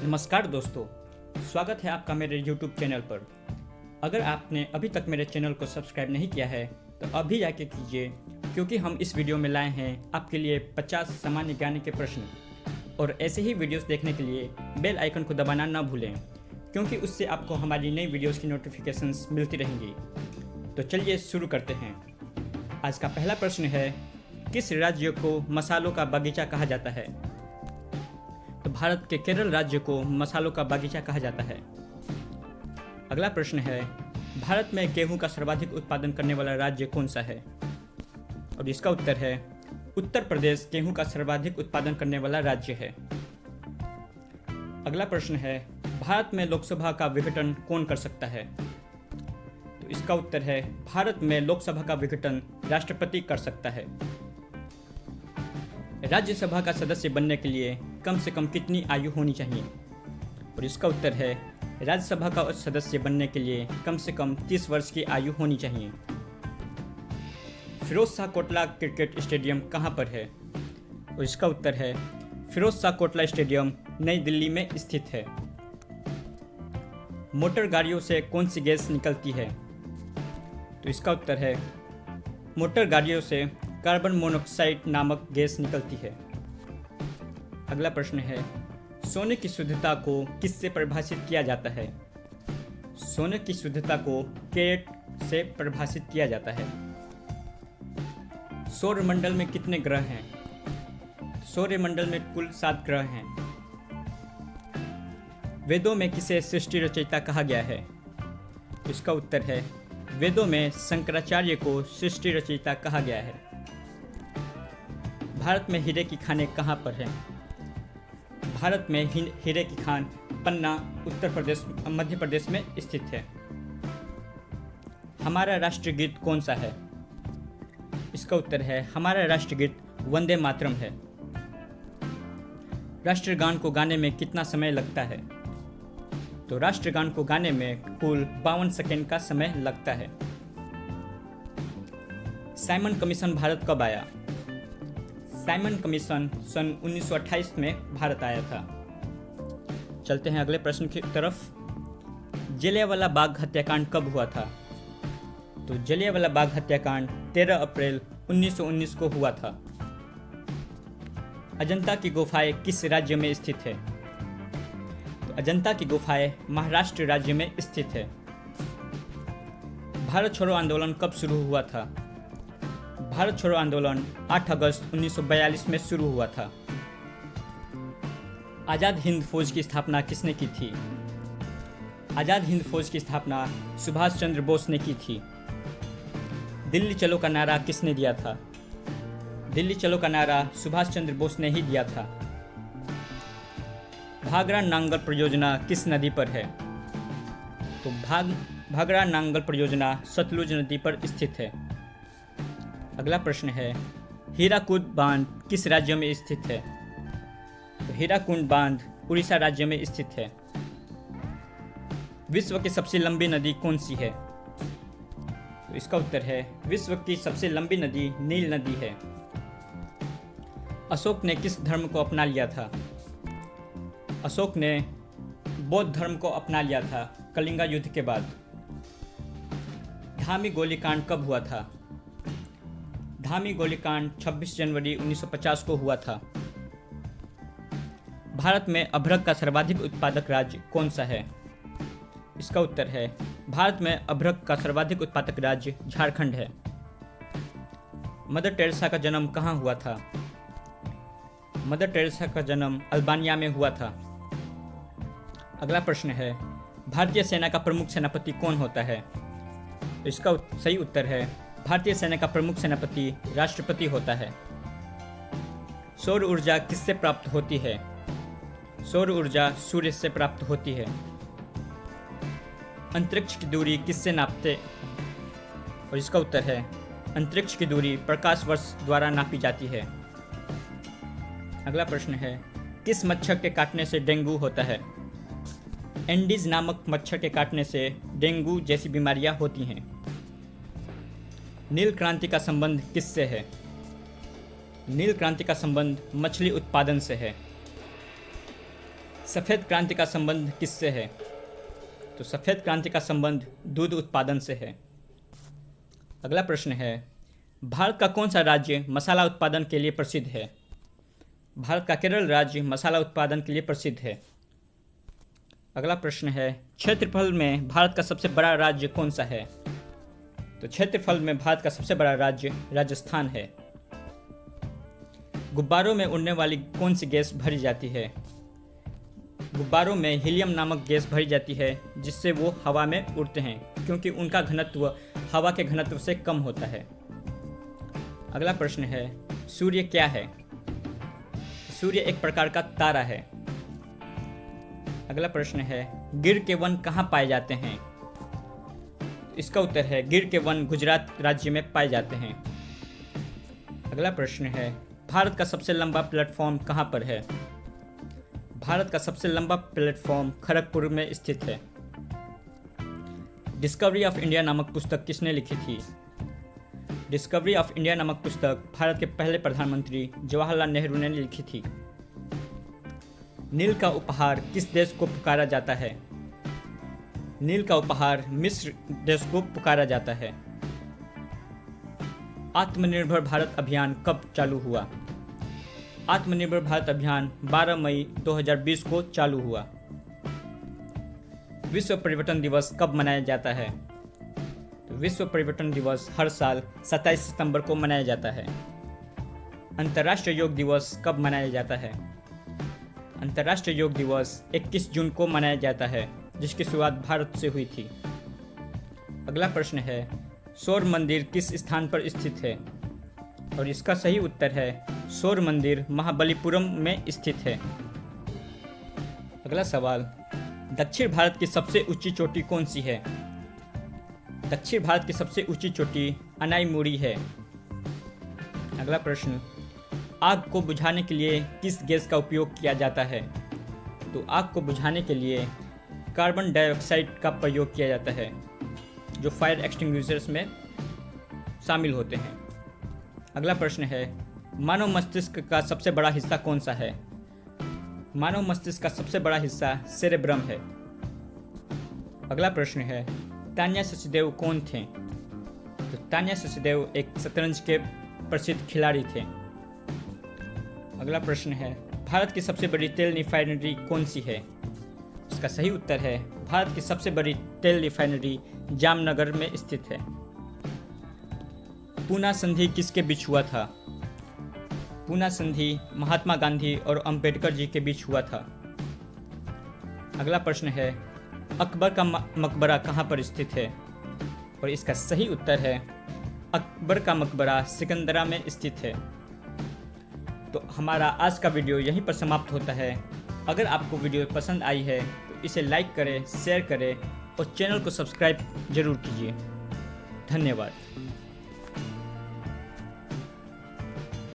नमस्कार दोस्तों, स्वागत है आपका मेरे YouTube चैनल पर। अगर आपने अभी तक मेरे चैनल को सब्सक्राइब नहीं किया है तो अभी जाके कीजिए, क्योंकि हम इस वीडियो में लाए हैं आपके लिए 50 सामान्य ज्ञान के प्रश्न। और ऐसे ही वीडियोस देखने के लिए बेल आइकन को दबाना ना भूलें, क्योंकि उससे आपको हमारी नई वीडियोस की नोटिफिकेशंस मिलती रहेंगी। तो चलिए शुरू करते हैं। आज का पहला प्रश्न है, किस राज्य को मसालों का बागीचा कहा जाता है? तो भारत के केरल राज्य को मसालों का बागीचा कहा जाता है। अगला प्रश्न है, भारत में गेहूं का सर्वाधिक उत्पादन करने वाला राज्य कौन सा है? और इसका उत्तर है उत्तर प्रदेश गेहूं का सर्वाधिक उत्पादन करने वाला राज्य है। अगला प्रश्न है, भारत में लोकसभा का विघटन कौन कर सकता है? तो इसका उत्तर है भारत में लोकसभा का विघटन राष्ट्रपति कर सकता है। राज्यसभा का सदस्य बनने के लिए कम से कम कितनी आयु होनी चाहिए? और इसका उत्तर है राज्यसभा का सदस्य बनने के लिए कम से कम 30 वर्ष की आयु होनी चाहिए। फिरोज शाह कोटला क्रिकेट स्टेडियम कहाँ पर है? और इसका उत्तर है फिरोज शाह कोटला स्टेडियम नई दिल्ली में स्थित है। मोटर गाड़ियों से कौन सी गैस निकलती है? तो इसका उत्तर है मोटर गाड़ियों से कार्बन मोनोऑक्साइड नामक गैस निकलती है। अगला प्रश्न है, सोने की शुद्धता को किससे परिभाषित किया जाता है? सोने की शुद्धता को कैरेट से परिभाषित किया जाता है। सौरमंडल में कितने ग्रह हैं? सौरमंडल में कुल 7 ग्रह हैं। वेदों में किसे सृष्टि रचयिता कहा गया है? इसका उत्तर है वेदों में शंकराचार्य को सृष्टि रचयिता कहा गया है। भारत में हीरे की खानें कहाँ पर हैं? भारत में हीरे की खान पन्ना मध्य प्रदेश में स्थित है। हमारा राष्ट्रीय गीत कौन सा है? इसका उत्तर है हमारा राष्ट्रीय गीत वंदे मातरम है। राष्ट्रगान को गाने में कितना समय लगता है? तो राष्ट्रगान को गाने में कुल 52 सेकंड का समय लगता है। साइमन कमीशन भारत कब आया? साइमन कमीशन सन 1928 में भारत आया था। चलते हैं अगले प्रश्न की तरफ। जलियांवाला बाग हत्याकांड कब हुआ था? तो जलियांवाला बाग हत्याकांड 13 अप्रैल 1919 को हुआ था। अजंता की गुफाएं किस राज्य में स्थित है? तो अजंता की गुफाएं महाराष्ट्र राज्य में स्थित है। भारत छोड़ो आंदोलन कब शुरू हुआ था? भारत छोड़ो आंदोलन 8 अगस्त 1942 में शुरू हुआ था। आज़ाद हिंद फौज की स्थापना किसने की थी? आज़ाद हिंद फौज की स्थापना सुभाष चंद्र बोस ने की थी। दिल्ली चलो का नारा किसने दिया था? दिल्ली चलो का नारा सुभाष चंद्र बोस ने ही दिया था। भाखड़ा नांगल परियोजना किस नदी पर है? तो भाखड़ा नांगल परियोजना सतलुज नदी पर स्थित है। अगला प्रश्न है, हीराकुद बांध किस राज्य में स्थित है? तो हीराकुंड बांध उड़ीसा राज्य में स्थित है। विश्व की सबसे लंबी नदी कौन सी है? तो इसका उत्तर है विश्व की सबसे लंबी नदी नील नदी है। अशोक ने किस धर्म को अपना लिया था? अशोक ने बौद्ध धर्म को अपना लिया था कलिंगा युद्ध के बाद। धामी गोलीकांड कब हुआ था? धामी गोलीकांड 26 जनवरी 1950 को हुआ था। भारत में अभ्रक का सर्वाधिक उत्पादक राज्य कौन सा है? इसका उत्तर है भारत में अभ्रक का सर्वाधिक उत्पादक राज्य झारखंड है। मदर टेरेसा का जन्म कहाँ हुआ था? मदर टेरेसा का जन्म अल्बानिया में हुआ था। अगला प्रश्न है, भारतीय सेना का प्रमुख सेनापति कौन होता है? इसका सही उत्तर है भारतीय सेना का प्रमुख सेनापति राष्ट्रपति होता है। सौर ऊर्जा किससे प्राप्त होती है? सौर ऊर्जा सूर्य से प्राप्त होती है। अंतरिक्ष की दूरी किससे नापते? और इसका उत्तर है अंतरिक्ष की दूरी प्रकाश वर्ष द्वारा नापी जाती है। अगला प्रश्न है, किस मच्छर के काटने से डेंगू होता है? एंडीज नामक मच्छर के काटने से डेंगू जैसी बीमारियां होती हैं। नील क्रांति का संबंध किससे है? नील क्रांति का संबंध मछली उत्पादन से है। सफ़ेद क्रांति का संबंध किससे है? तो सफ़ेद क्रांति का संबंध दूध उत्पादन से है। अगला प्रश्न है, भारत का कौन सा राज्य मसाला उत्पादन के लिए प्रसिद्ध है? भारत का केरल राज्य मसाला उत्पादन के लिए प्रसिद्ध है। अगला प्रश्न है, क्षेत्रफल में भारत का सबसे बड़ा राज्य कौन सा है? तो क्षेत्रफल में भारत का सबसे बड़ा राज्य राजस्थान है। गुब्बारों में उड़ने वाली कौन सी गैस भरी जाती है? गुब्बारों में हीलियम नामक गैस भरी जाती है, जिससे वो हवा में उड़ते हैं, क्योंकि उनका घनत्व हवा के घनत्व से कम होता है। अगला प्रश्न है, सूर्य क्या है? सूर्य एक प्रकार का तारा है। अगला प्रश्न है, गिर के वन कहाँ पाए जाते हैं? इसका उत्तर है, गिर के वन गुजरात राज्य में पाए जाते हैं। अगला प्रश्न है, भारत का सबसे लंबा प्लेटफॉर्म कहाँ पर है? भारत का सबसे लंबा प्लेटफॉर्म खड़गपुर में स्थित है। डिस्कवरी ऑफ इंडिया नामक पुस्तक किसने लिखी थी? डिस्कवरी ऑफ इंडिया नामक पुस्तक भारत के पहले प्रधानमंत्री जवाहरलाल नेहरू ने लिखी थी। नील का उपहार किस देश को पुकारा जाता है? नील का उपहार मिस्र देश को पुकारा जाता है। आत्मनिर्भर भारत अभियान कब चालू हुआ? आत्मनिर्भर भारत अभियान 12 मई 2020 को चालू हुआ। विश्व पर्यटन दिवस कब मनाया जाता है? तो विश्व पर्यटन दिवस हर साल 27 सितंबर को मनाया जाता है। अंतर्राष्ट्रीय योग दिवस कब मनाया जाता है? अंतर्राष्ट्रीय योग दिवस 21 जून को मनाया जाता है, जिसकी शुरुआत भारत से हुई थी। अगला प्रश्न है, सौर मंदिर किस स्थान पर स्थित है? और इसका सही उत्तर है, सौर मंदिर महाबलीपुरम में स्थित है। अगला सवाल, दक्षिण भारत की सबसे ऊंची चोटी कौन सी है? दक्षिण भारत की सबसे ऊंची चोटी अनाईमुड़ी है। अगला प्रश्न, आग को बुझाने के लिए किस गैस का उपयोग किया जाता है? तो आग को बुझाने के लिए कार्बन डाइऑक्साइड का प्रयोग किया जाता है, जो फायर एक्सटिंग्विशर्स में शामिल होते हैं। अगला प्रश्न है, मानव मस्तिष्क का सबसे बड़ा हिस्सा कौन सा है? मानव मस्तिष्क का सबसे बड़ा हिस्सा सेरेब्रम है। अगला प्रश्न है, तान्या सचदेव कौन थे? तो तान्या सचदेव एक शतरंज के प्रसिद्ध खिलाड़ी थे। अगला प्रश्न है, भारत की सबसे बड़ी तेल रिफाइनरी कौन सी है? इसका सही उत्तर है, भारत की सबसे बड़ी तेल रिफाइनरी जामनगर में स्थित है। पूना संधि किसके बीच हुआ था? पूना संधि महात्मा गांधी और अंबेडकर जी के बीच हुआ था। अगला प्रश्न है, अकबर का मकबरा कहाँ पर स्थित है? और इसका सही उत्तर है, अकबर का मकबरा सिकंदरा में स्थित है। तो हमारा आज का वीडियो यहीं पर समाप्त होता है। अगर आपको वीडियो पसंद आई है तो इसे लाइक करें, शेयर करें और चैनल को सब्सक्राइब जरूर कीजिए। धन्यवाद।